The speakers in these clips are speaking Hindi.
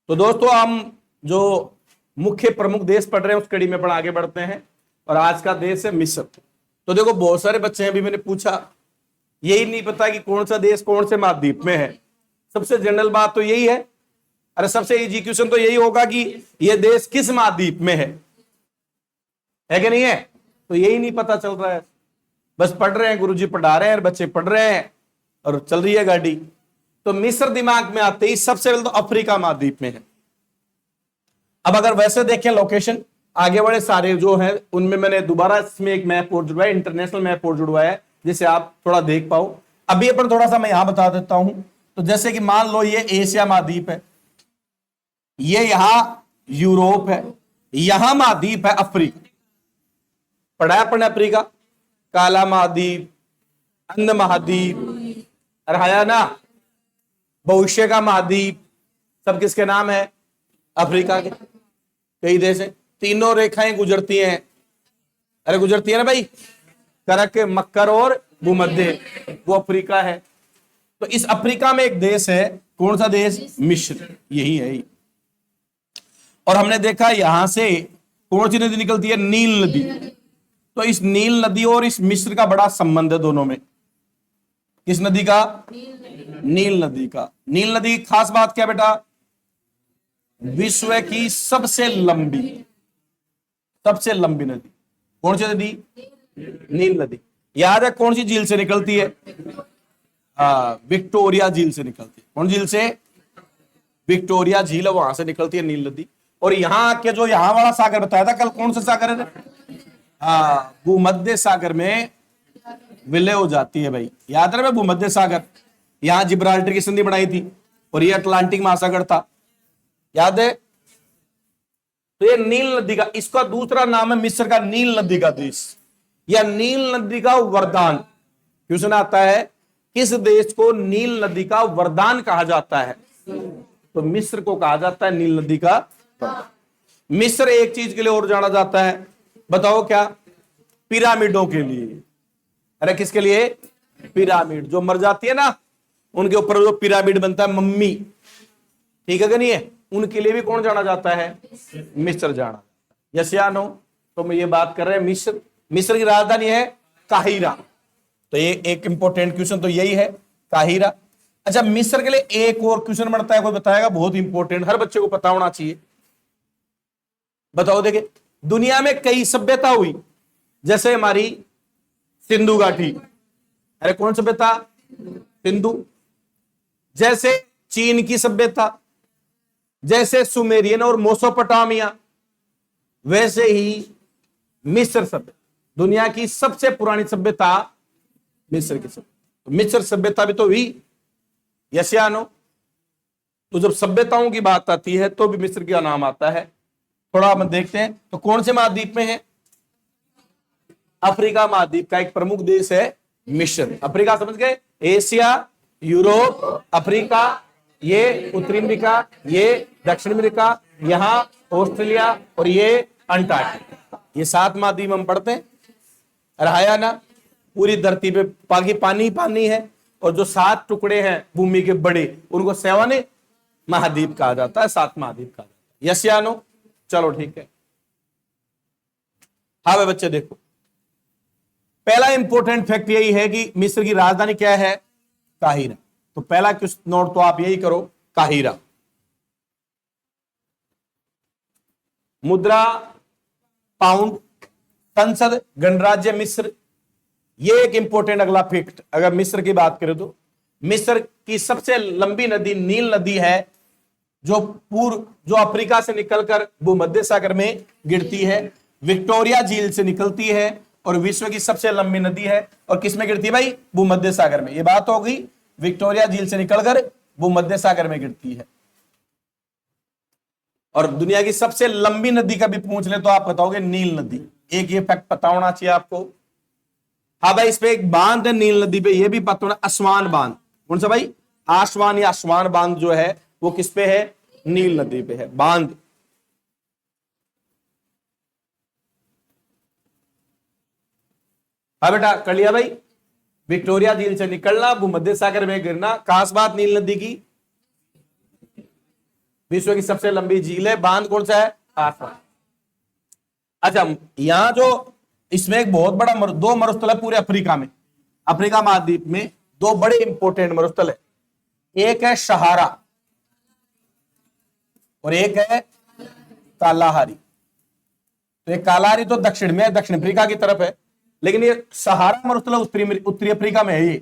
तो दोस्तों हम जो मुख्य प्रमुख देश पढ़ रहे हैं उस कड़ी में पर आगे बढ़ते हैं और आज का देश है मिस्र। तो देखो बहुत सारे बच्चे हैं, अभी मैंने पूछा यही नहीं पता कि कौन सा देश कौन से महाद्वीप में है। सबसे जनरल बात तो यही है, अरे सबसे इजी क्वेश्चन तो यही होगा कि यह देश किस महाद्वीप में है कि नहीं है। तो यही नहीं पता चल रहा है, बस पढ़ रहे हैं, गुरुजी पढ़ा रहे हैं, बच्चे पढ़ रहे हैं और चल रही है गाड़ी। तो मिस्र दिमाग में आते ही सबसे पहले तो अफ्रीका महाद्वीप में है। अब अगर वैसे देखें लोकेशन, आगे वाले सारे जो है उनमें मैंने दोबारा इसमें एक मैप और जुड़वाया, इंटरनेशनल मैप और जुड़वाया है जिसे आप थोड़ा देख पाओ। अभी अपन थोड़ा सा मैं यहां बता देता हूं। तो जैसे कि मान लो ये एशिया महाद्वीप है, ये यहां यूरोप है, यहां महाद्वीप है अफ्रीका। पढ़ा है अपन अफ्रीका, काला महाद्वीप, अंध महाद्वीप, रहा ना, भविष्य का महाद्वीप, सब किसके नाम है? अफ्रीका के। कई देश है, तीनों रेखाएं गुजरती हैं, अरे गुजरती है ना भाई, करक, मक्कर और भूमध्य, वो अफ्रीका है। तो इस अफ्रीका में एक देश है, कौन सा देश? मिस्र, यही है। और हमने देखा यहां से कौन सी नदी निकलती है? नील नदी। तो इस नील नदी और इस मिस्र का बड़ा संबंध है दोनों में। किस नदी का? नील नदी का। नील नदी की खास बात क्या बेटा? विश्व की सबसे लंबी नदी। कौन सी नदी? नील नदी। याद है कौन सी झील से निकलती है? विक्टोरिया झील से निकलती है। कौन झील से? विक्टोरिया झील, वहां से निकलती है नील नदी। और यहां आके जो यहां वाला सागर बताया था कल, कौन सा सागर है? भूमध्य सागर में विलय हो जाती है भाई। याद है भूमध्य सागर, यहां जिब्राल्टर की संधि बनाई थी और ये अटलांटिक महासागर था, याद है? तो ये नील नदी का, इसका दूसरा नाम है मिस्र का नील नदी का देश या नील नदी का वरदान। क्वेश्चन आता है किस देश को नील नदी का वरदान कहा जाता है? तो मिस्र को कहा जाता है नील नदी का वरदान। मिस्र एक चीज के लिए और जाना जाता है, बताओ क्या? पिरामिडों के लिए। अरे किसके लिए? पिरामिड। जो मर जाती है ना उनके ऊपर जो पिरामिड बनता है, मम्मी, ठीक है कि नहीं है, उनके लिए भी कौन जाना जाता है? मिस्र जाना। यस या नो? तो मैं ये बात कर रहे हैं मिस्र। मिस्र की राजधानी है काहिरा। तो ये एक इंपॉर्टेंट क्वेश्चन तो यही है, काहिरा। अच्छा, मिस्र के लिए एक और क्वेश्चन बनता है, कोई बताएगा? बहुत इंपॉर्टेंट, हर बच्चे को पता होना चाहिए। बताओ। देखिए, दुनिया में कई सभ्यता हुई, जैसे हमारी सिंधु घाटी, अरे कौन सभ्यता? सिंधु। जैसे चीन की सभ्यता, जैसे सुमेरियन और मोसोपोटामिया, वैसे ही मिस्र सभ्यता, दुनिया की सबसे पुरानी सभ्यता मिस्र की सभ्यता। मिस्र सभ्यता भी तो हुई, यस या नो? तो जब सभ्यताओं की बात आती है तो भी मिस्र का नाम आता है। थोड़ा हम देखते हैं, तो कौन से महाद्वीप में है? अफ्रीका महाद्वीप का एक प्रमुख देश है मिस्र। अफ्रीका समझ गए? एशिया, यूरोप, अफ्रीका, ये उत्तरी अमेरिका, ये दक्षिण अमेरिका, यहां ऑस्ट्रेलिया और ये अंटार्कटिका। ये 7 महाद्वीप हम पढ़ते हैं। रहा ना, पूरी धरती पे पानी पानी है और जो 7 टुकड़े हैं भूमि के बड़े, उनको 7 महाद्वीप कहा जाता है, 7 महाद्वीप कहा जाता है। यस या नो? चलो ठीक है। हाँ भाई बच्चे देखो, पहला इंपॉर्टेंट फैक्ट यही है कि मिस्र की राजधानी क्या है? काहिरा। तो पहला कुछ नोट तो आप यही करो, काहिरा। मुद्रा पाउंड, संसद गणराज्य मिस्र। ये एक इंपॉर्टेंट अगला फैक्ट। अगर मिस्र की बात करें तो मिस्र की सबसे लंबी नदी नील नदी है, जो अफ्रीका से निकलकर भूमध्य सागर में गिरती है, विक्टोरिया झील से निकलती है और विश्व की सबसे लंबी नदी है। और किस में गिरती है भाई? भूमध्य सागर में। ये बात हो गई, विक्टोरिया झील से निकलकर भूमध्य सागर में गिरती है। और दुनिया की सबसे लंबी नदी का भी पूछ ले तो आप बताओगे नील नदी। एक ये फैक्ट पता होना चाहिए आपको। हाँ भाई, इस पे एक बांध है नील नदी पे, ये भी पता होना, आसवान बांध। कौन सा भाई? आसवान या आसवान बांध जो है वो किस पे है? नील नदी पे है बांध। हाँ बेटा, कर लिया भाई। विक्टोरिया झील से निकलना, भूमध्य सागर में गिरना, खास बात नील नदी की। विश्व की सबसे लंबी झील है, बांध कौन सा है? आसवान। अच्छा, यहां जो इसमें एक बहुत बड़ा दो मरुस्थल है पूरे अफ्रीका में, अफ्रीका महाद्वीप में दो बड़े इंपोर्टेंट मरुस्थल है, एक है सहारा और एक है कालाहारी। तो ये कालाहारी तो दक्षिण में है, दक्षिण अफ्रीका की तरफ है, लेकिन ये सहारा मरुस्थल उत्तरी अफ्रीका में है। ये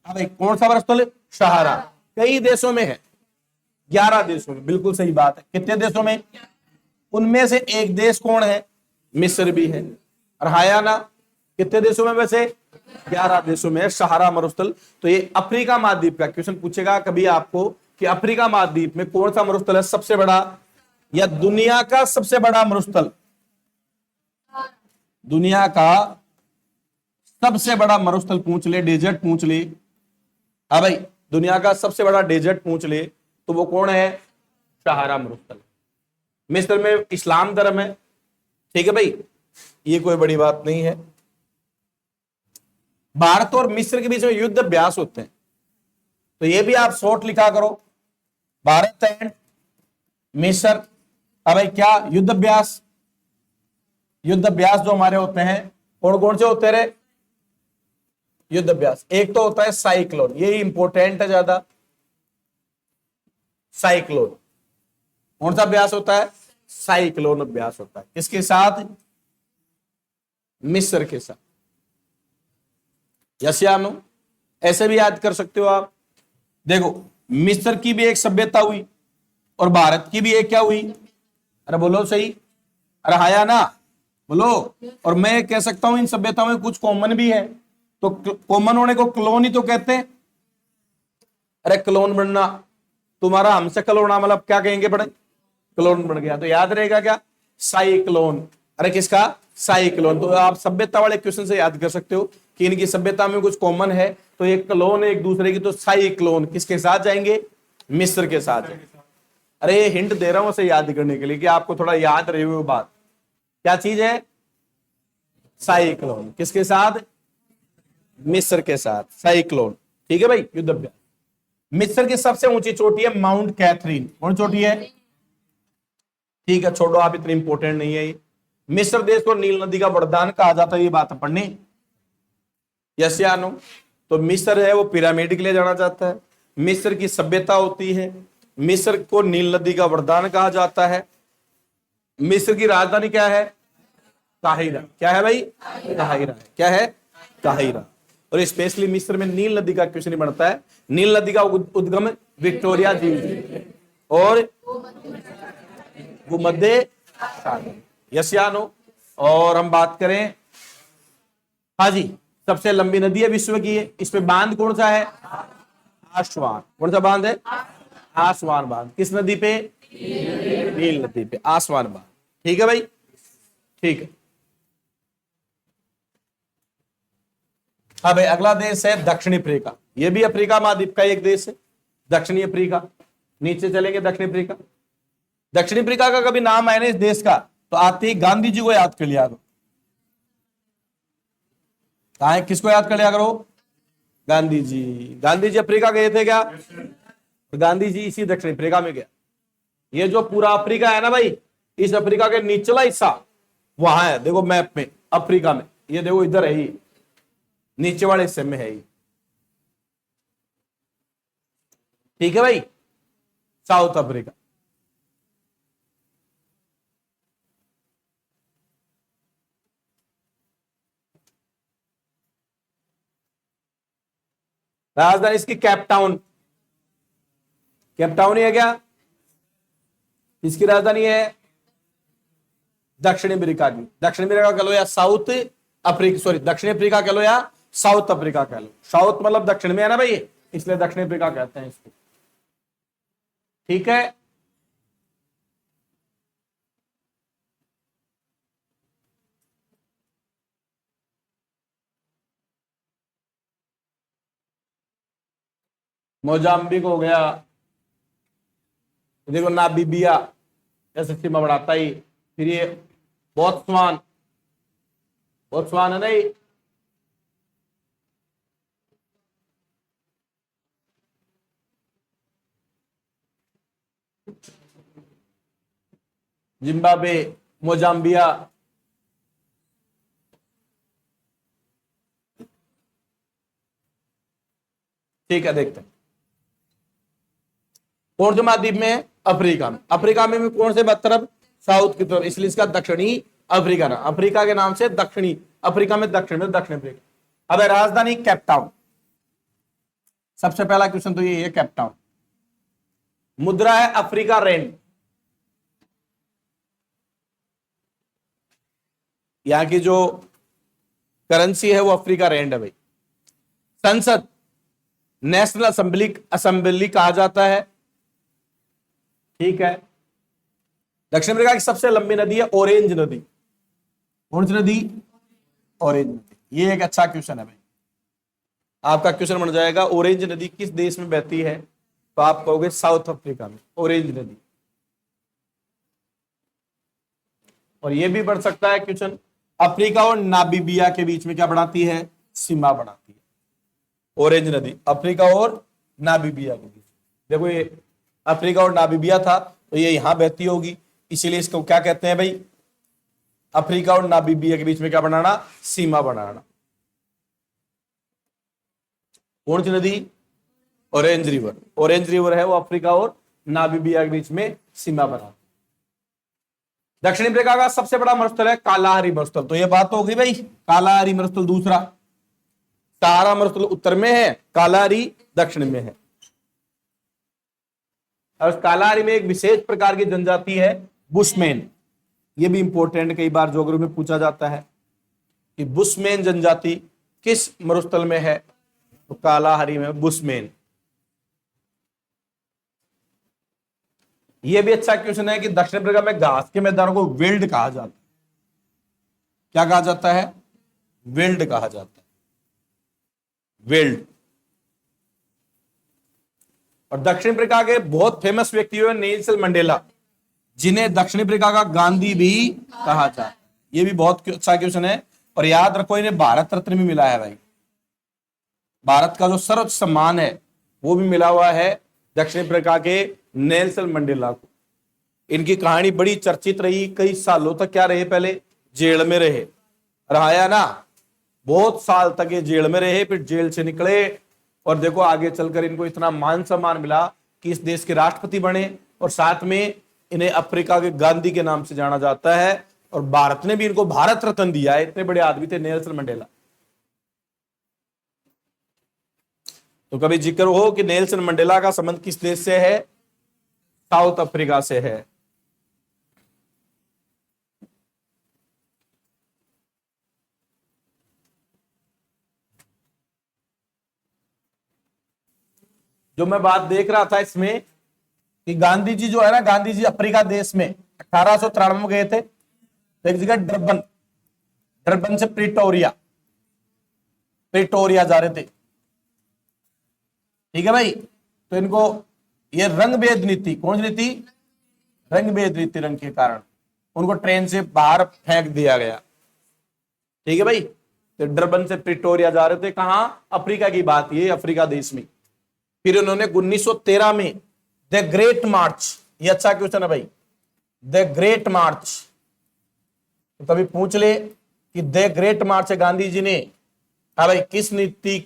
अब कौन सा मरुस्थल? सहारा। कई देशों में है, 11 देशों में, बिल्कुल सही बात है। कितने देशों में? उनमें से एक देश कौन है? मिस्र भी है। और हायाना कितने देशों में? वैसे 11 देशों में है सहारा मरुस्थल। तो ये अफ्रीका महाद्वीप का क्वेश्चन पूछेगा कभी आपको कि अफ्रीका महाद्वीप में कौन सा मरुस्थल है सबसे बड़ा, या दुनिया का सबसे बड़ा मरुस्थल, दुनिया का सबसे बड़ा मरुस्थल पूछ ले, डेजर्ट पूछ ले। हाँ भाई, दुनिया का सबसे बड़ा डेजर्ट पूछ ले तो वो कौन है? सहारा मरुस्थल। मिस्र में इस्लाम धर्म है, ठीक है भाई, ये कोई बड़ी बात नहीं है। भारत और मिस्र के बीच में युद्ध अभ्यास होते हैं, तो ये भी आप शॉर्ट लिखा करो, भारत एंड मिस्र। अब भाई क्या युद्ध अभ्यास, युद्ध अभ्यास जो हमारे होते हैं कौन कौन से होते रहे युद्ध अभ्यास? एक तो होता है साइक्लोन, ये इंपॉर्टेंट है ज्यादा। साइक्लोन कौन सा अभ्यास होता है? साइक्लोन अभ्यास होता है। किसके साथ? मिस्र के साथ। यस या नो? ऐसे भी याद कर सकते हो आप। देखो, मिस्र की भी एक सभ्यता हुई और भारत की भी एक क्या हुई? अरे बोलो सही, अरे हाया ना, बोलो। और मैं कह सकता हूं इन सभ्यताओं में कुछ कॉमन भी है, तो कॉमन होने को क्लोन ही तो कहते हैं। अरे क्लोन बनना, तुम्हारा हमसे क्लोन मतलब क्या कहेंगे बड़े? क्लोन बन गया, तो याद रहेगा क्या? साइक्लोन। अरे किसका? साइक्लोन। तो आप सभ्यता वाले क्वेश्चन से याद कर सकते हो कि इनकी सभ्यता में कुछ कॉमन है, तो एक क्लोन है एक दूसरे की, तो साइक्लोन किसके साथ जाएंगे? मिस्र के साथ जाएंगे। अरे हिंट दे रहा हूं उसे याद करने के लिए कि आपको थोड़ा याद रहे वो बात। क्या चीज है? साइक्लोन। किसके साथ? मिस्र के साथ, साइक्लोन। ठीक है भाई, युद्ध अभ्यास। मिस्र की सबसे ऊंची चोटी है माउंट कैथरीन। कौन चोटी है? ठीक है, छोड़ो आप, इतनी इंपॉर्टेंट नहीं है ये। मिस्र देश को नील नदी का वरदान कहा जाता है, ये बात पढ़नी। यस या नो? तो मिस्र है वो पिरामिड के लिए जाना जाता है, मिस्र की सभ्यता होती है, मिस्र को नील नदी का वरदान कहा जाता है। मिस्र की राजधानी क्या है? काहिरा। क्या है भाई? काहिरा। क्या है? काहिरा। और स्पेशली मिस्र में नील नदी का क्वेश्चन बनता है। नील नदी का उद्गम विक्टोरिया झील से और वो मध्य सागर। यस या नो? और हम बात करें, हाँ जी, सबसे लंबी नदी है विश्व की है, इसमें बांध कौन सा है? आसवान। कौन सा बांध है? आसवान बांध। किस नदी पे? नील नदी पे, आसवान बांध। ठीक है भाई, ठीक है। हाँ भाई, अगला देश है दक्षिणी अफ्रीका। ये भी अफ्रीका महाद्वीप का एक देश है, दक्षिणी अफ्रीका। नीचे चलेंगे, दक्षिणी अफ्रीका। दक्षिणी अफ्रीका का कभी नाम आए ना इस देश का, तो आते ही गांधी जी को याद कर लिया करो। कहा है, किसको याद कर लिया करो? गांधी जी। गांधी जी अफ्रीका गए थे क्या? तो गांधी जी इसी दक्षिण अफ्रीका में गया। ये जो पूरा अफ्रीका है ना भाई, इस अफ्रीका के निचला हिस्सा वहां है, देखो मैप में, अफ्रीका में, ये देखो इधर है, ही नीचे वाले हिस्से में है ये। ठीक है भाई, साउथ अफ्रीका। राजधानी इसकी कैपटाउन। कैपटाउन ही है क्या? इसकी राजधानी है दक्षिण अफ्रीका की। दक्षिण अफ्रीका कह लो या साउथ अफ्रीका, सॉरी दक्षिण अफ्रीका कह लो या साउथ अफ्रीका कह लो। साउथ मतलब दक्षिण में है ना भाई, इसलिए दक्षिण अफ्रीका कहते हैं इसको। ठीक है, मोजाम्बिक हो गया, देखो नामीबिया, एसएससी में बढ़ाता ही। फिर ये बोत्सवान, बोत्सवान है नहीं, जिम्बाब्वे, मोजाम्बिया, ठीक है। देखते हैं कौन से महाद्वीप में है? अफ्रीका में। अफ्रीका में भी कौन से तरफ? साउथ की तरफ, इसलिए इसका दक्षिणी अफ्रीका ना, अफ्रीका के नाम से दक्षिणी अफ्रीका में, दक्षिण में दक्षिण अफ्रीका। अब है राजधानी कैपटाउन। सबसे पहला क्वेश्चन तो ये है, कैपटाउन। मुद्रा है अफ्रीका रैंड, यहां की जो करेंसी है वो अफ्रीका रैंड है भाई। संसद नेशनल असेंबली कहा जाता है, ठीक है। दक्षिण अफ्रीका की सबसे लंबी नदी है ऑरेंज नदी। कौन सी नदी? ऑरेंज नदी। ये एक अच्छा क्वेश्चन है भाई, आपका क्वेश्चन बन जाएगा ऑरेंज नदी किस देश में बहती है, तो आप कहोगे साउथ अफ्रीका में ऑरेंज नदी। और ये भी बढ़ सकता है क्वेश्चन, अफ्रीका और नामीबिया के बीच में क्या बनाती है? सीमा बनाती है ऑरेंज नदी, अफ्रीका और नामीबिया के बीच। देखो ये अफ्रीका और नामीबिया था, तो ये यहां बहती होगी, इसीलिए इसको क्या कहते हैं भाई? अफ्रीका और नामीबिया के बीच में क्या बनाना? सीमा बनाना। कौन सी नदी? Orange river. ऑरेंज रिवर है वो अफ्रीका और नामीबिया के बीच में सीमा बना। दक्षिण अफ्रीका का सबसे बड़ा मरुस्थल है कालाहारी मरुस्थल। तो ये बात हो गई भाई, कालाहारी मरुस्थल दूसरा। सहारा मरुस्थल उत्तर में है, कालाहारी दक्षिण में है। और कालाहारी में एक विशेष प्रकार की जनजाति है बुशमैन। ये भी इंपॉर्टेंट, कई बार ज्योग्राफी में पूछा जाता है कि बुशमैन जनजाति किस मरुस्थल में है, तो कालाहारी में बुशमैन। यह भी अच्छा क्वेश्चन है कि दक्षिण अफ्रीका में घास के मैदानों को वेल्ड कहा जाता है। क्या कहा जाता है? वेल्ड कहा जाता है, वेल्ड। और दक्षिण अफ्रीका के बहुत फेमस व्यक्ति हुए नेल्सन मंडेला, जिन्हें दक्षिण अफ्रीका का गांधी भी कहा जाता है। यह भी बहुत अच्छा क्वेश्चन है। और याद रखो, इन्हें भारत रत्न भी मिला है भाई। भारत का जो सर्वोच्च सम्मान है वो भी मिला हुआ है दक्षिण अफ्रीका के नेल्सन मंडेला को। इनकी कहानी बड़ी चर्चित रही, कई सालों तक क्या रहे? पहले जेल में रहाया ना, बहुत साल तक ये जेल में रहे, फिर जेल से निकले और देखो आगे चलकर इनको इतना मान सम्मान मिला कि इस देश के राष्ट्रपति बने। और साथ में इन्हें अफ्रीका के गांधी के नाम से जाना जाता है, और भारत ने भी इनको भारत रत्न दिया है। इतने बड़े आदमी थे नेल्सन मंडेला। तो कभी जिक्र हो कि नेल्सन मंडेला का संबंध किस देश से है? साउथ अफ्रीका से है। जो मैं बात देख रहा था इसमें कि गांधी जी जो है ना, गांधी जी अफ्रीका देश में 1893 में गए थे। तो एक जगह डरबन से प्रिटोरिया जा रहे थे, ठीक है भाई। तो इनको ये रंग भेद नीति, कौन सी नीति? रंग भेद नीति, रंग के कारण उनको ट्रेन से बाहर फेंक दिया गया, ठीक है भाई। तो डरबन से प्रिटोरिया जा रहे थे, कहां? अफ्रीका की बात, ये अफ्रीका देश में। फिर उन्होंने 1913 में द ग्रेट मार्च, ये अच्छा क्वेश्चन है भाई, द ग्रेट मार्च। तो कभी पूछ ले कि द ग्रेट मार्च गांधी जी ने, हाँ भाई, किस नीति,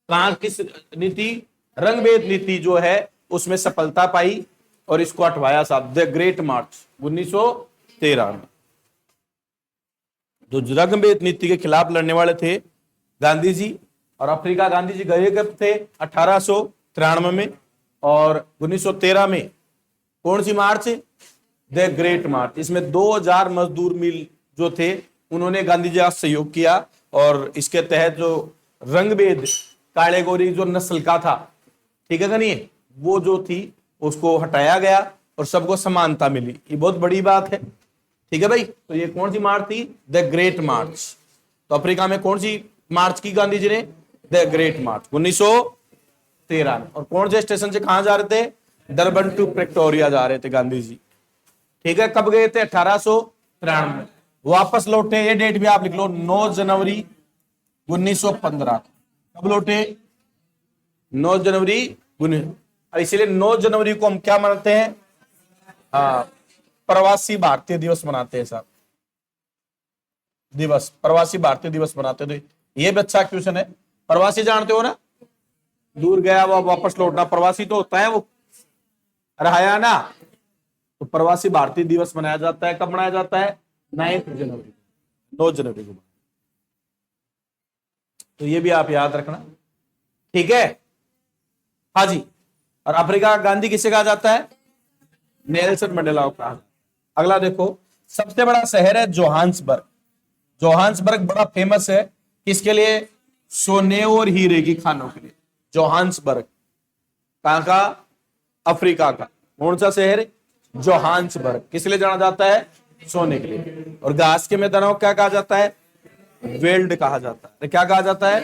कहां, किस नीति? रंगभेद नीति जो है उसमें सफलता पाई और इसको हटवाया साहब, द ग्रेट मार्च 1913 में। जो रंगभेद नीति के खिलाफ लड़ने वाले थे गांधी जी, और अफ्रीका गांधी जी गए कब थे? 1893 में। और 1913 में कौन सी मार्च? द ग्रेट मार्च। इसमें 2000 मजदूर मिल जो थे उन्होंने गांधी जी का सहयोग किया, और इसके तहत जो रंगभेद, काले गोरी जो नस्ल का था, ठीक है कि नहीं, वो जो थी उसको हटाया गया और सबको समानता मिली। ये बहुत बड़ी बात है, ठीक है भाई। तो ये कौन सी मार्च थी? द ग्रेट मार्च। तो अफ्रीका में कौन सी मार्च की गांधी जी ने? द ग्रेट मार्च 1913 में। और कौन से स्टेशन से कहां जा रहे थे? डरबन टू प्रिटोरिया जा रहे थे गांधी जी, ठीक है। कब गए थे? 1893 में। वापस लौटे, ये डेट भी आप लिख लो, 9 जनवरी 1915। कब लौटे? 9 जनवरी। इसीलिए 9 जनवरी को हम क्या मानते हैं? प्रवासी भारतीय दिवस मनाते हैं साहब, दिवस, प्रवासी भारतीय दिवस मनाते हैं। तो ये भी अच्छा क्वेश्चन है। प्रवासी जानते हो ना, दूर गया वो वापस लौटना, प्रवासी तो होता है वो, रहा ना। तो प्रवासी भारतीय दिवस मनाया जाता है, कब मनाया जाता है? 9 जनवरी, 9 जनवरी को। तो ये भी आप याद रखना, ठीक है। हाँ जी। और अफ्रीका का गांधी किसे कहा जाता है? नेल्सन मंडेला को कहा। अगला देखो, सबसे बड़ा शहर है जोहान्सबर्ग। जोहान्सबर्ग बड़ा फेमस है किसके लिए? सोने और हीरे की खानों के लिए। जोहान्सबर्ग कहां का? अफ्रीका का। कौन सा शहर? जोहान्सबर्ग। किस लिए जाना जाता है? सोने के लिए। और घास के मैदानों को क्या कहा जाता है? वेल्ड कहा जाता है। क्या कहा जाता है?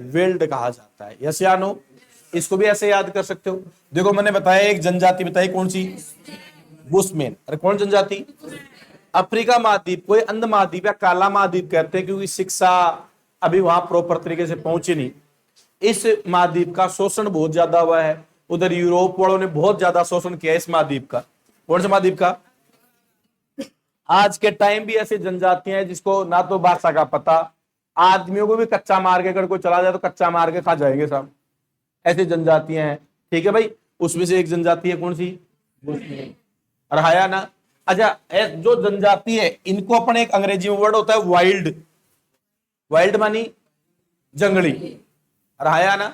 वेल्ड कहा जाता है। यस या नो? इसको भी ऐसे याद कर सकते हो। देखो मैंने बताया, एक जनजाति बताई, कौन सी? बुशमैन। अरे कौन जनजाति? अफ्रीका महाद्वीप को अंध महाद्वीप या काला महाद्वीप कहते हैं, क्योंकि शिक्षा अभी वहां प्रॉपर तरीके से पहुंची नहीं। इस महाद्वीप का शोषण बहुत ज्यादा हुआ है। उधर यूरोप वालों ने बहुत ज्यादा शोषण किया इस महाद्वीप का। कौन से महाद्वीप का? आज के टाइम भी ऐसी जनजातियां हैं जिसको ना तो भाषा का पता, आदमियों को भी कच्चा मार के, अगर कोई चला जाए तो कच्चा मार के खा जाएंगे साहब। ऐसी जनजातियां हैं, ठीक है भाई। उसमें से एक जनजाति है कौन सी? और हाया ना। अच्छा, जो जनजाति है इनको अपन एक अंग्रेजी में वर्ड होता है वाइल्ड। वाइल्ड मानी जंगली। और हाया ना।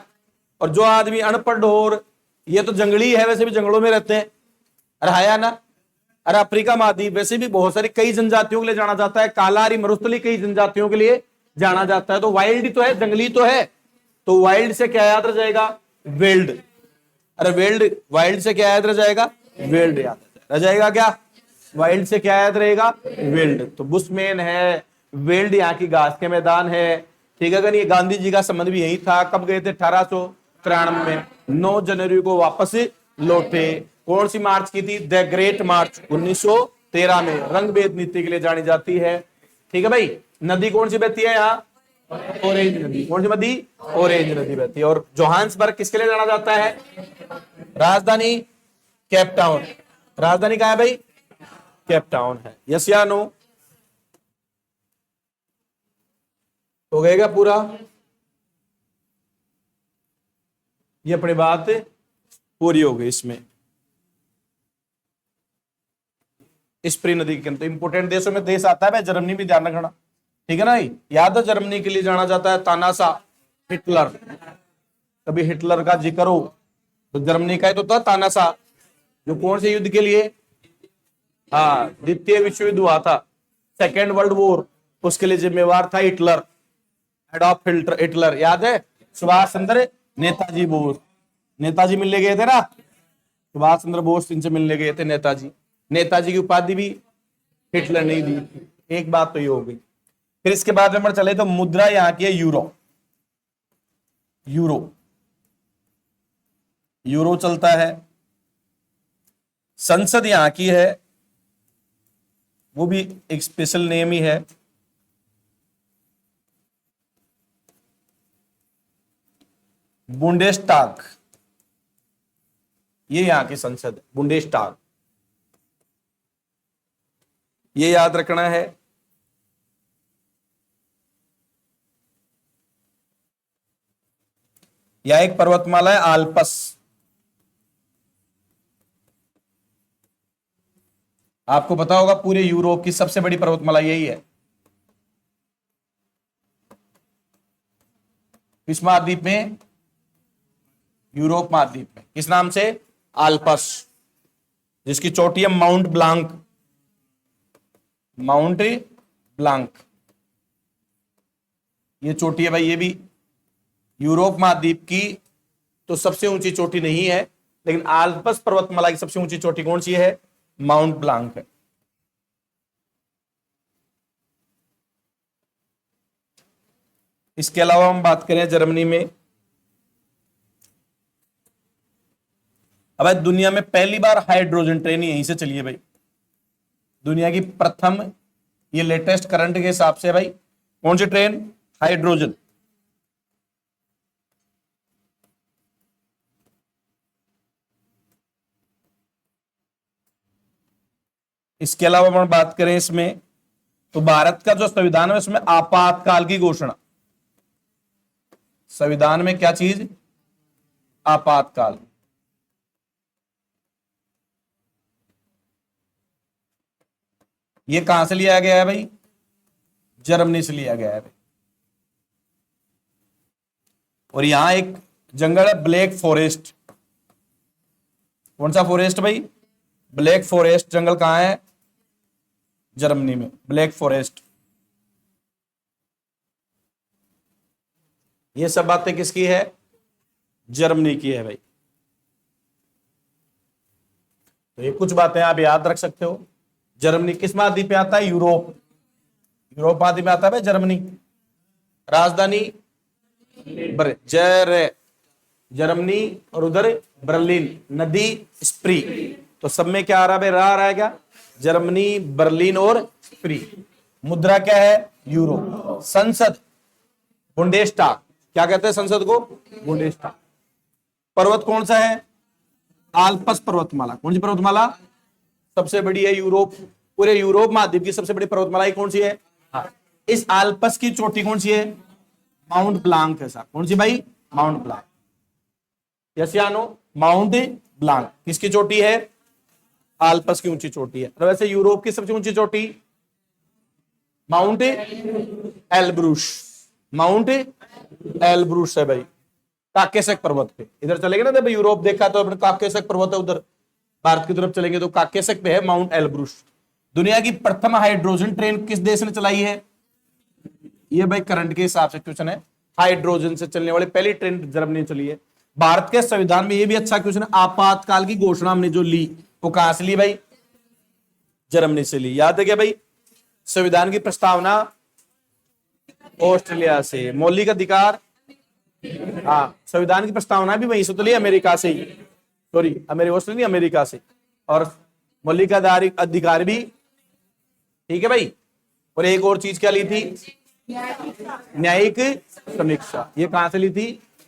और जो आदमी अनपढ़ और ये तो जंगली है, वैसे भी जंगलों में रहते हैं। और हाया ना। अरे अफ्रीका महाद्वीप वैसे भी बहुत सारी कई जनजातियों के लिए जाना जाता है। कालारी मरुस्थली कई जनजातियों के लिए जाना जाता है। तो वाइल्ड तो है, जंगली तो है। तो वाइल्ड से क्या याद रह जाएगा? वेल्ड। अरे वेल्ड, वाइल्ड से क्या याद रह जाएगा? वेल्ड याद रह जाएगा। क्या वाइल्ड से क्या याद रहेगा? वेल्ड। तो बुशमैन है, वेल्ड यहाँ की घास के मैदान है, ठीक है। अगर ये गांधी जी का संबंध भी यही था। कब गए थे? 1893 में। 9 जनवरी को वापस लौटे। कौन सी मार्च की थी? द ग्रेट मार्च 1913 में। रंग भेद नीति के लिए जानी जाती है, ठीक है भाई। नदी कौन सी बहती है यहाँ? ऑरेंज नदी। कौन सी नदी? ऑरेंज नदी बहती है। और जोहान्सबर्ग किसके लिए जाना जाता है? राजधानी केप टाउन। राजधानी कहाँ है भाई? केप टाउन है। यस या नो? हो गएगा पूरा? ये अपनी बात पूरी हो गई। इसमें स्प्री नदी के अंदर इंपोर्टेंट देशों में देश आता है भाई, जर्मनी भी ध्यान रखना, ठीक है ना। याद है जर्मनी के लिए जाना जाता है तानासा हिटलर। कभी हिटलर का जिक्र हो तो जर्मनी का ही तो था तानासा, जो कौन से युद्ध के लिए? हाँ, द्वितीय विश्व युद्ध हुआ था, सेकेंड वर्ल्ड वॉर। उसके लिए जिम्मेवार था हिटलर, एडॉल्फ हिटलर। याद है? सुभाष चंद्र नेताजी बोस। नेताजी मिलने गए थे ना, सुभाष चंद्र बोस इनसे मिलने गए थे नेताजी। नेताजी की उपाधि भी हिटलर ने दी। एक बात तो ये हो गई। फिर इसके बाद में चले तो मुद्रा यहाँ की है यूरो। यूरो, यूरो चलता है। संसद यहां की है, वो भी एक स्पेशल नेम ही है। बुंडेस्टाग, ये यहां की संसद है, बुंडेस्टाग। ये याद रखना है। यह एक पर्वतमाला है आल्पस। आपको पता होगा पूरे यूरोप की सबसे बड़ी पर्वतमाला यही है। किस महाद्वीप में? यूरोप महाद्वीप में। किस नाम से? आल्पस। जिसकी चोटी है माउंट ब्लांक। माउंट ब्लांक, ये चोटी है भाई। ये भी यूरोप महाद्वीप की तो सबसे ऊंची चोटी नहीं है, लेकिन आल्पस पर्वतमाला की सबसे ऊंची चोटी कौन सी है? माउंट ब्लांक है। इसके अलावा हम बात करें जर्मनी में, अब दुनिया में पहली बार हाइड्रोजन ट्रेन यहीं से चली है भाई। दुनिया की प्रथम, ये लेटेस्ट करंट के हिसाब से भाई, कौन सी ट्रेन? हाइड्रोजन। इसके अलावा हम बात करें इसमें, तो भारत का जो संविधान है उसमें आपातकाल की घोषणा, संविधान में क्या चीज, आपातकाल। ये कहां से लिया गया है भाई, जर्मनी से लिया गया है भाई। और यहां एक जंगल है ब्लैक फॉरेस्ट, कौन सा फॉरेस्ट भाई, ब्लैक फॉरेस्ट जंगल कहां है, जर्मनी में, ब्लैक फॉरेस्ट। ये सब बातें किसकी है, जर्मनी की है भाई। तो ये कुछ बातें आप याद रख सकते हो। जर्मनी किस महाद्वीप में आता है, यूरोप, यूरोप महाद्वीप में आता है भाई जर्मनी। राजधानी जर्मनी, और उधर बर्लिन, नदी स्प्री, तो सब में क्या आ रहा है भाई, रहा है क्या, जर्मनी, बर्लिन और स्प्री। मुद्रा क्या है, यूरो। संसद बुंडेस्टाग, क्या कहते हैं संसद को, बुंडेस्टाग। पर्वत कौन सा है, आल्प्स पर्वतमाला, कौन सी पर्वतमाला, सबसे बड़ी है यूरोप, पूरे यूरोप महाद्वीप की सबसे बड़ी पर्वतमाला कौन सी है, हाँ। इस आल्प्स की चोटी कौन सी है, माउंट ब्लांक है साहब, कौन सी भाई, माउंट ब्लांक। यसियानो, माउंट ब्लांक किसकी चोटी है, आल्प्स की ऊंची चोटी है। और वैसे यूरोप की सबसे ऊंची चोटी माउंट एल्ब्रूस, माउंट एल्ब्रूस है भाई, काकेशस पर्वत पे। इधर चलेंगे ना, जब यूरोप देखा तो अपने काकेशस पर्वत है, उधर भारत की तरफ चलेंगे तो काकेशस पे है माउंट एल्ब्रूस। दुनिया की प्रथम हाइड्रोजन ट्रेन किस देश ने चलाई है, ये भाई करंट के हिसाब से क्वेश्चन है, हाइड्रोजन से चलने वाली पहली ट्रेन जर्मनी ने चली है। भारत के संविधान में ये भी अच्छा क्वेश्चन है, आपातकाल की घोषणा हमने जो ली वो कहां से ली भाई, जर्मनी से ली। याद है क्या भाई, संविधान की प्रस्तावना ऑस्ट्रेलिया से, मौलिक अधिकार, हाँ संविधान की प्रस्तावना भी वहीं से तो ली, अमेरिका से ही, सॉरी ऑस्ट्रेलिया अमेरिका से। और मौलिक अधिकार भी, ठीक है भाई। और एक और चीज क्या ली थी, न्यायिक समीक्षा, ये कहां से ली थी,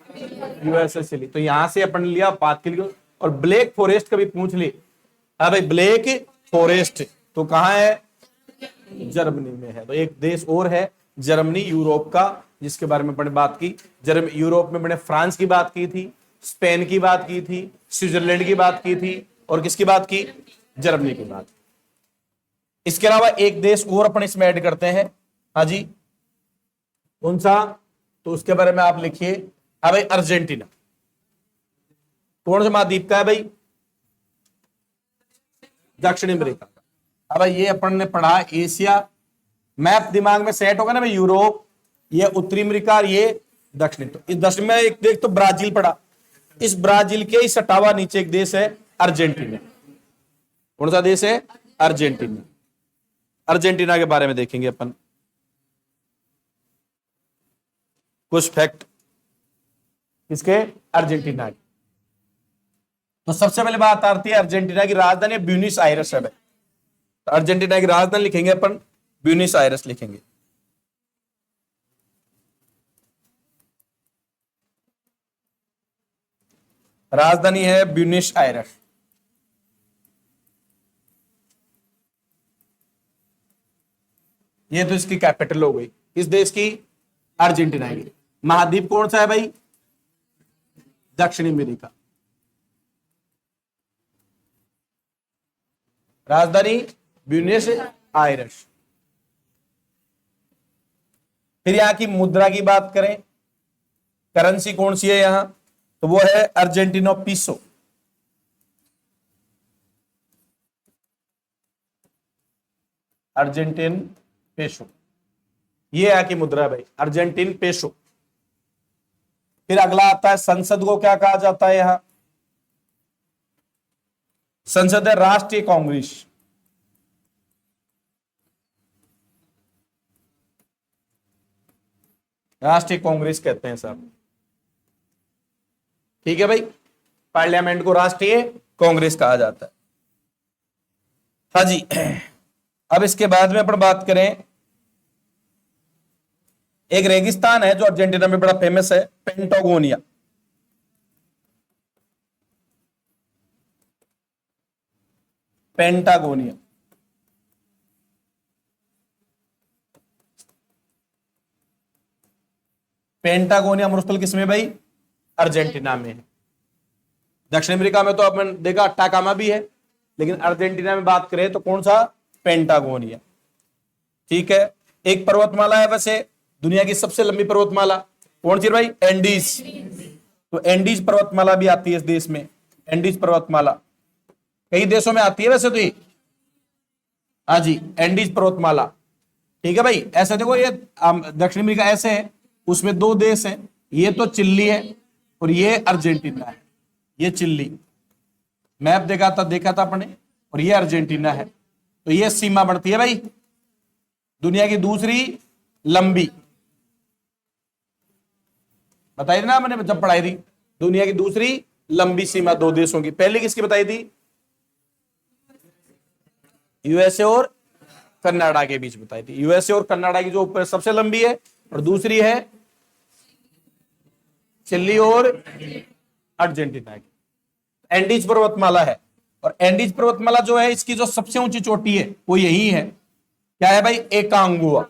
यूएसए से ली। तो यहां से अपन लिया बात के लिए। और ब्लैक फॉरेस्ट कभी पूछ ली, हाँ भाई ब्लैक फॉरेस्ट तो कहां है, जर्मनी में है। तो एक देश और है जर्मनी, यूरोप का, जिसके बारे में अपने बात की। यूरोप में मैंने फ्रांस की बात की थी, स्पेन की बात की थी, स्विट्जरलैंड की बात की थी, और किसकी बात की, जर्मनी की बात। इसके अलावा एक देश और अपन इसमें ऐड करते हैं, हाँ जी, कौन सा, तो उसके बारे में आप लिखिए, हाँ भाई अर्जेंटीना। कौन से महाद्वीप का है भाई, दक्षिणी अमेरिका का। अब भाई ये अपन ने पढ़ा एशिया, मैप दिमाग में सेट होगा ना भाई, यूरोप, ये उत्तरी अमेरिका, और ये दक्षिण। तो इस दक्षिण में एक देख तो ब्राजील पड़ा, इस ब्राजील के इस हटावा नीचे एक देश है अर्जेंटीना। कौन सा देश है, अर्जेंटीना। अर्जेंटीना के बारे में देखेंगे अपन कुछ फैक्ट किसके, अर्जेंटीना के। तो सबसे पहले बात आती है अर्जेंटीना की राजधानी ब्यूनस आयरस है भाई। तो अर्जेंटीना की राजधानी लिखेंगे अपन, ब्यूनस आयरस लिखेंगे। राजधानी है ब्यूनस आयरस। ये तो इसकी कैपिटल हो गई, इस देश की, अर्जेंटीना की। महाद्वीप कौन सा है भाई, दक्षिणी अमेरिका। राजधानी ब्यूनस आयरस। फिर यहां की मुद्रा की बात करें, करेंसी कौन सी है यहां, तो वो है अर्जेंटीनो पीसो। अर्जेंटीन पेसो, ये यहां की मुद्रा है भाई, अर्जेंटीन पेसो। फिर अगला आता है संसद को क्या कहा जाता है यहां, संसद है राष्ट्रीय कांग्रेस। राष्ट्रीय कांग्रेस कहते हैं साहब, ठीक है भाई। पार्लियामेंट को राष्ट्रीय कांग्रेस कहा जाता है, हाँ जी। अब इसके बाद में अपन बात करें, एक रेगिस्तान है जो अर्जेंटीना में बड़ा फेमस है, पेंटागोनिया। पेंटागोनिया पेंटागोनिया मरुस्थल किसमें भाई? अर्जेंटीना में है। दक्षिण अमेरिका में तो अपन देखा अट्टाकामा भी है, लेकिन अर्जेंटीना में बात करें तो कौन सा? पेंटागोनिया। ठीक है। एक पर्वतमाला है वैसे दुनिया की सबसे लंबी पर्वतमाला, कौन सी भाई? एंडीज। तो एंडीज पर्वतमाला भी आती है इस देश में। एंडीज पर्वतमाला कई देशों में आती है वैसे तो ये, हाँ जी, एंडीज पर्वतमाला। ठीक है भाई। ऐसे देखो ये दक्षिण अमेरिका ऐसे है, उसमें दो देश हैं, ये तो चिली है और ये अर्जेंटीना है। ये चिली मैप देखा था अपने, और ये अर्जेंटीना है। तो ये सीमा बढ़ती है भाई, दुनिया की दूसरी लंबी, बताई थी ना मैंने जब पढ़ाई थी, दुनिया की दूसरी लंबी सीमा दो देशों की। पहले किसकी बताई थी? यूएसए और कनाडा के बीच बताई थी। यूएसए और कनाडा की जो ऊपर सबसे लंबी है, और दूसरी है चिली और अर्जेंटीना की। एंडीज पर्वतमाला है, और एंडीज पर्वतमाला जो है इसकी जो सबसे ऊंची चोटी है वो यही है। क्या है भाई? एकांगुआ।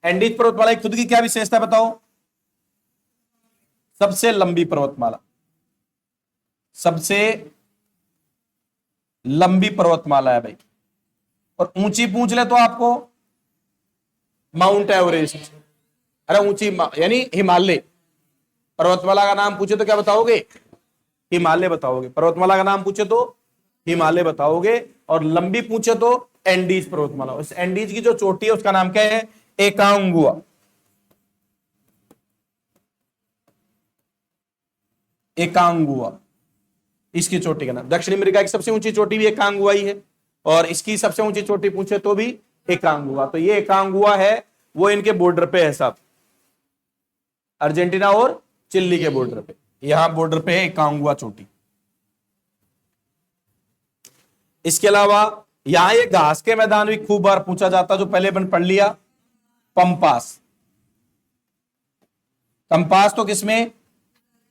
एंडीज पर्वतमाला की खुद की क्या विशेषता बताओ? सबसे लंबी पर्वतमाला, सबसे लंबी पर्वतमाला है भाई। और ऊंची पूछ ले तो आपको माउंट एवरेस्ट, अरे ऊंची यानी हिमालय। पर्वतमाला का नाम पूछे तो क्या बताओगे? हिमालय बताओगे। पर्वतमाला का नाम पूछे तो हिमालय बताओगे, और लंबी पूछे तो एंडीज पर्वतमाला। इस एंडीज की जो चोटी है उसका नाम क्या है? एकांगुआ। एकांगुआ इसकी चोटी का नाम। दक्षिण अमेरिका की सबसे ऊंची चोटी भी एकांगुआ ही है, और इसकी सबसे ऊंची चोटी पूछे तो भी एकांगुआ। तो ये एकांगुआ है वो इनके बॉर्डर पे है साहब, अर्जेंटीना और चिली के बॉर्डर पे। यहां बॉर्डर पे है एकांगुआ चोटी। इसके अलावा यहां ये घास के मैदान भी खूब बार पूछा जाता, जो पहले अपन पढ़ लिया, पंपास। पंपास तो किसमें?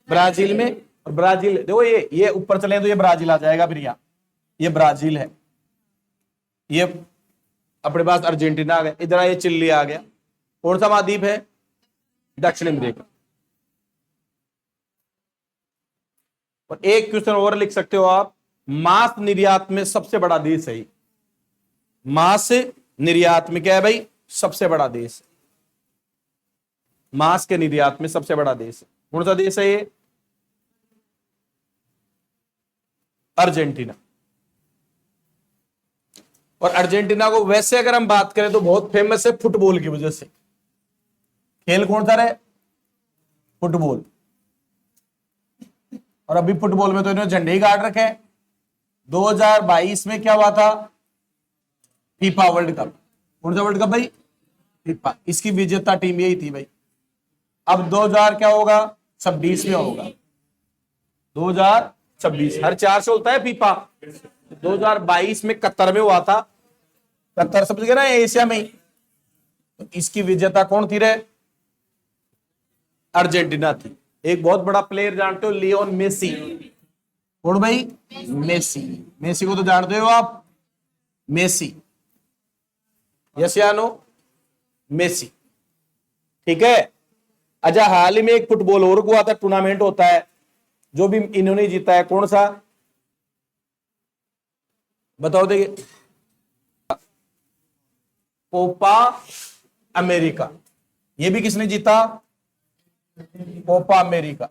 ब्राजील में। और ब्राजील देखो ये ऊपर चले तो ये ब्राजील आ जाएगा, फिर यहां ये ब्राजील है, ये अपने पास अर्जेंटीना आ गया, इधर ये चिली आ गया। कौन सा महाद्वीप है? दक्षिण अमेरिका। और एक क्वेश्चन और लिख सकते हो आप, मांस निर्यात में सबसे बड़ा देश है। मांस निर्यात में क्या है भाई? सबसे बड़ा देश। मांस के निर्यात में सबसे बड़ा देश कौन सा देश है? ये अर्जेंटीना। और अर्जेंटीना को वैसे अगर हम बात करें तो बहुत फेमस है फुटबॉल की वजह से। खेल कौन सा है? फुटबॉल। और अभी फुटबॉल में तो इन्होंने झंडे ही गाड़ रखे हैं। 2022 में क्या हुआ था? FIFA world cup. कौन सा वर्ल्ड कप भाई? फीफा। इसकी विजेता टीम यही थी भाई। अब 2000 क्या होगा? 26 में होगा। 2026 हर 4 से होता है फीफा। 2022 में कतर में हुआ था। कतर समझ गए ना, एशिया में ही। तो इसकी विजेता कौन थी रे? अर्जेंटीना थी। एक बहुत बड़ा प्लेयर जानते हो, लियोन मेसी। कौन भाई? मेसी। मेसी को तो जानते हो आप, मेसी, यस या नो? मेसी। ठीक है। अच्छा, हाल ही में एक फुटबॉल और हुआ था, टूर्नामेंट होता है जो भी इन्होंने जीता है, कौन सा बताओ? देखिए, कोपा अमेरिका। ये भी किसने जीता? Copa America.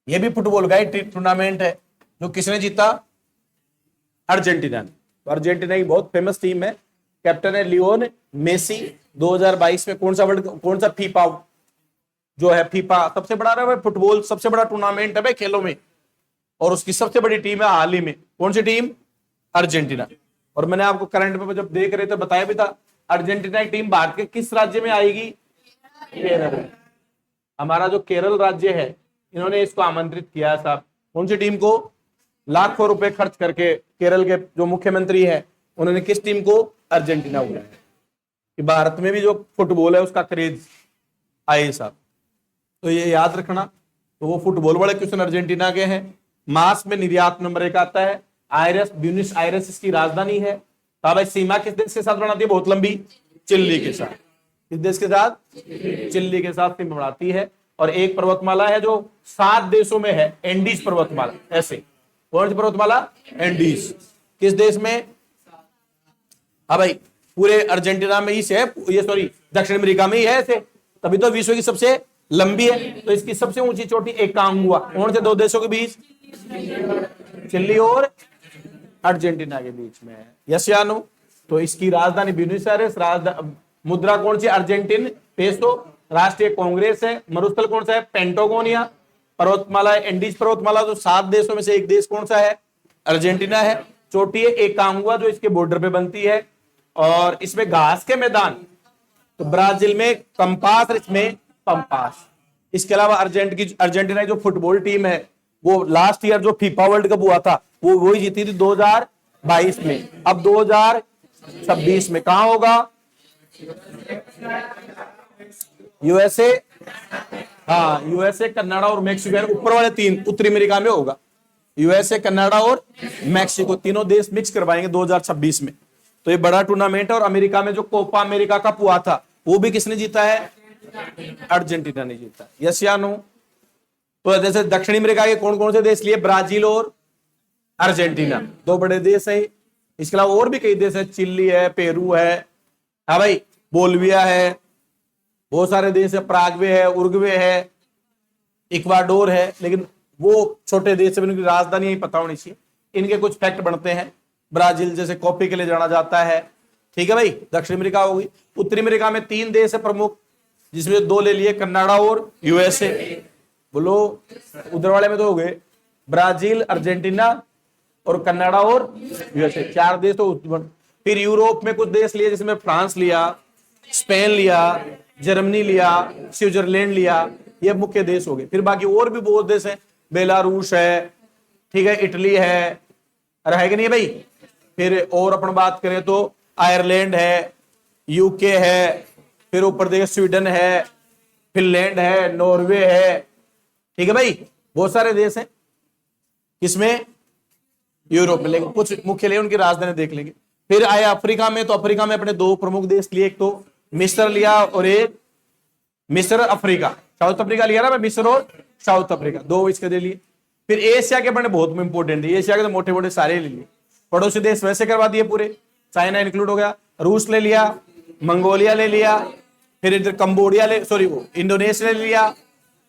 ये भी फुटबॉल का टूर्नामेंट है, जो किसने जीता? अर्जेंटीना ने। तो अर्जेंटीना की बहुत फेमस टीम है, कैप्टन है लियोन मेसी। 2022 में कौन सा फीफा जो है, फीफा सबसे बड़ा है फुटबॉल, सबसे बड़ा टूर्नामेंट है भाई खेलों में, और उसकी सबसे बड़ी टीम है हाल ही में। कौन सी टीम? अर्जेंटीना। और मैंने आपको करंट में जब देख रहे थे बताया भी था, अर्जेंटीना की टीम भारत के किस राज्य में आएगी? केरल। हमारा जो केरल राज्य है, इन्होंने इसको आमंत्रित किया है साहब। कौन सी टीम को? लाखों रुपए खर्च करके केरल के जो मुख्यमंत्री है, उन्होंने किस टीम को? अर्जेंटीना बुलाया कि भारत में भी जो फुटबॉल है उसका क्रेज आए साहब। तो ये याद रखना। तो वो फुटबॉल वाले क्वेश्चन अर्जेंटीना के हैं। मांस में निर्यात नंबर 1 आता है आयरस, ब्यूनस आयरस इसकी राजधानी है। तो भाई सीमा किस देश के साथ बनाती है? बहुत लंबी, चिली के साथ। किस देश के साथ? चिली के साथ सीमा बढ़ाती है। और एक पर्वतमाला है जो 7 देशों में है, एंडीज पर्वतमाला। ऐसे कौन सी पर्वतमाला? एंडीज। किस देश में? हाँ भाई, पूरे अर्जेंटीना में ही से है, ये सॉरी दक्षिण अमेरिका में ही है ऐसे, तभी तो विश्व की सबसे लंबी है। तो इसकी सबसे ऊंची चोटी एकांगुआ, कौन से 2 देशों के बीच? चिली और अर्जेंटीना के बीच में है। यस या नो? तो इसकी राजधानी ब्यूनस आयर्स, मुद्रा कौन सी? Argentine peso. राष्ट्रीय कांग्रेस है। मरुस्थल कौन सा है? पेंटागोनिया। पर्वतमाला एंडीज पर्वतमाला, तो 7 देशों में से एक देश कौन सा है? अर्जेंटीना है। चोटी है एकांगुआ जो इसके बॉर्डर पे बनती है। और इसमें घास के मैदान, तो ब्राजील में कंपास और इसमें पंपास। इसके अलावा अर्जेंटीना जो फुटबॉल टीम है वो लास्ट ईयर जो फीफा वर्ल्ड कप हुआ था वो वही जीती थी 2022 में। अब 2026 में कहां होगा? यूएसए, हाँ यूएसए, कनाडा और मेक्सिको, ऊपर वाले 3 उत्तरी अमेरिका में होगा। यूएसए, कनाडा और मेक्सिको, तीनों देश मिक्स करवाएंगे 2026 में। तो ये बड़ा टूर्नामेंट है। और अमेरिका में जो कोपा अमेरिका कप हुआ था वो भी किसने जीता है? अर्जेंटीना ने जीता। यस या नो? तो जैसे दक्षिणी अमेरिका के कौन कौन से देश लिए? ब्राजील और अर्जेंटीना, 2 बड़े देश है। इसके अलावा और भी कई देश है, चिली है, पेरू है, हाँ भाई, बोलिविया है, बहुत सारे देश है, पराग्वे है, उरुग्वे है, इक्वाडोर है। लेकिन वो छोटे देश है, उनकी राजधानी ही पता होनी चाहिए। इनके कुछ फैक्ट बनते हैं। ब्राजील जैसे कॉफी के लिए जाना जाता है, ठीक है भाई, दक्षिण अमेरिका होगी। उत्तरी अमेरिका में 3 देश है प्रमुख, जिसमें 2 ले लिए, कनाडा और यूएसए। बोलो, उधर वाले में तो हो गए ब्राजील, अर्जेंटीना और कनाडा और यूएसए, 4 देश तो। फिर यूरोप में कुछ देश लिए, जिसमें फ्रांस लिया, स्पेन लिया, जर्मनी लिया, स्विट्जरलैंड लिया, ये मुख्य देश हो गए। फिर बाकी और भी बहुत देश हैं, बेलारूस है, ठीक है, इटली है, रहेगा नहीं भाई। फिर और अपन बात करें तो आयरलैंड है, यूके है, फिर ऊपर देखिए स्वीडन है, फिनलैंड है, नॉर्वे है, ठीक है भाई, बहुत सारे देश हैं। किसमें? यूरोप में। लेकिन कुछ मुख्य लिए उनकी राजधानी देख लेंगे। फिर आए अफ्रीका में, तो अफ्रीका में अपने 2 प्रमुख देश लिए, एक तो मिस्र लिया और एक मिस्र अफ्रीका, साउथ अफ्रीका लिया ना मैं, मिस्र और साउथ अफ्रीका, 2 इसके दे लिए। फिर एशिया के अपने बहुत इंपोर्टेंट है, एशिया के तो मोटे मोटे सारे ले लिए। पड़ोसी देश वैसे करवा दिए पूरे, चाइना इंक्लूड हो गया, रूस ले लिया, मंगोलिया ले लिया, फिर इधर कंबोडिया इंडोनेशिया ले लिया,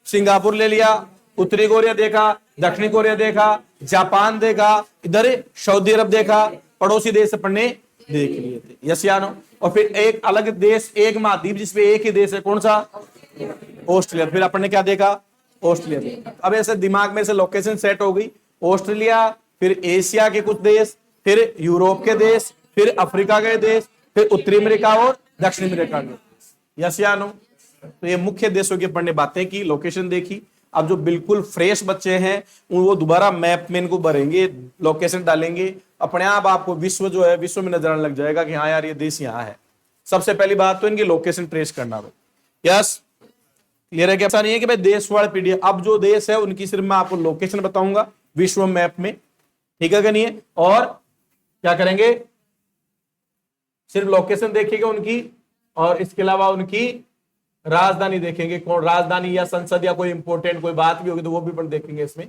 सिंगापुर ले लिया, उत्तरी कोरिया देखा, दक्षिणी कोरिया देखा, जापान देखा, इधर सऊदी अरब देखा, पड़ोसी देश अपने देख लिए थे। यस या नो? और फिर एक अलग देश, एक महाद्वीप जिसमें एक ही देश है, कौन सा? ऑस्ट्रेलिया। फिर अपन ने क्या देखा? ऑस्ट्रेलिया देखा। अब ऐसे दिमाग में से लोकेशन सेट हो गई, ऑस्ट्रेलिया, फिर एशिया के कुछ देश, फिर यूरोप के देश, फिर अफ्रीका के देश, फिर उत्तरी अमेरिका और दक्षिण अमेरिका के देश। यस या नो? तो ये मुख्य देशों की अपन ने बातें की, लोकेशन देखी। अब जो बिल्कुल फ्रेश बच्चे हैं वो दोबारा मैप में इनको भरेंगे, लोकेशन डालेंगे, अपने आप आपको विश्व जो है, विश्व में नजर आने लग जाएगा कि हाँ यार ये देश यहाँ है। सबसे पहली बात तो इनकी लोकेशन ट्रेस करना भाई। यस, क्लियर है? क्या ऐसा नहीं है कि भाई देश वाले पीडीएफ, अब जो देश है उनकी सिर्फ मैं आपको लोकेशन बताऊंगा विश्व मैप में, ठीक है कि नहीं है? और क्या करेंगे? सिर्फ लोकेशन देखेंगे उनकी, और इसके अलावा उनकी राजधानी देखेंगे, कौन राजधानी या संसद या कोई इंपोर्टेंट कोई बात भी होगी तो वो भी अपन देखेंगे इसमें,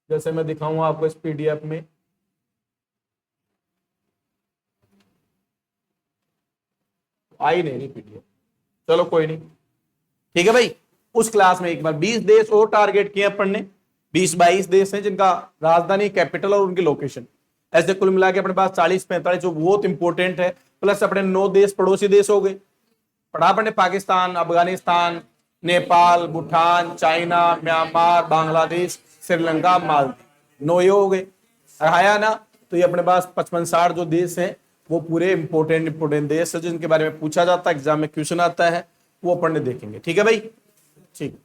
जैसे मैं दिखाऊंगा आपको इस पीडीएफ में। आई नहीं पीडीएफ, चलो कोई नहीं, ठीक है भाई। उस क्लास में एक बार 20 देश और टारगेट किए अपन ने, 20-22 देश हैं जिनका राजधानी, कैपिटल और उनकी लोकेशन, ऐसे कुल मिला के अपने पास 40-45 जो बहुत इंपॉर्टेंट है। प्लस अपने 9 देश पड़ोसी देश हो गए, पढ़ा अपने पाकिस्तान, अफगानिस्तान, नेपाल, भूटान, चाइना, म्यांमार, बांग्लादेश, श्रीलंका, मालदीव, 9 ये हो गए। आया ना? तो ये अपने पास 55-60 जो देश हैं वो पूरे इंपोर्टेंट देश है जिनके बारे में पूछा जाता है, एग्जाम में क्वेश्चन आता है, वो अपन ने देखेंगे। ठीक है भाई, ठीक।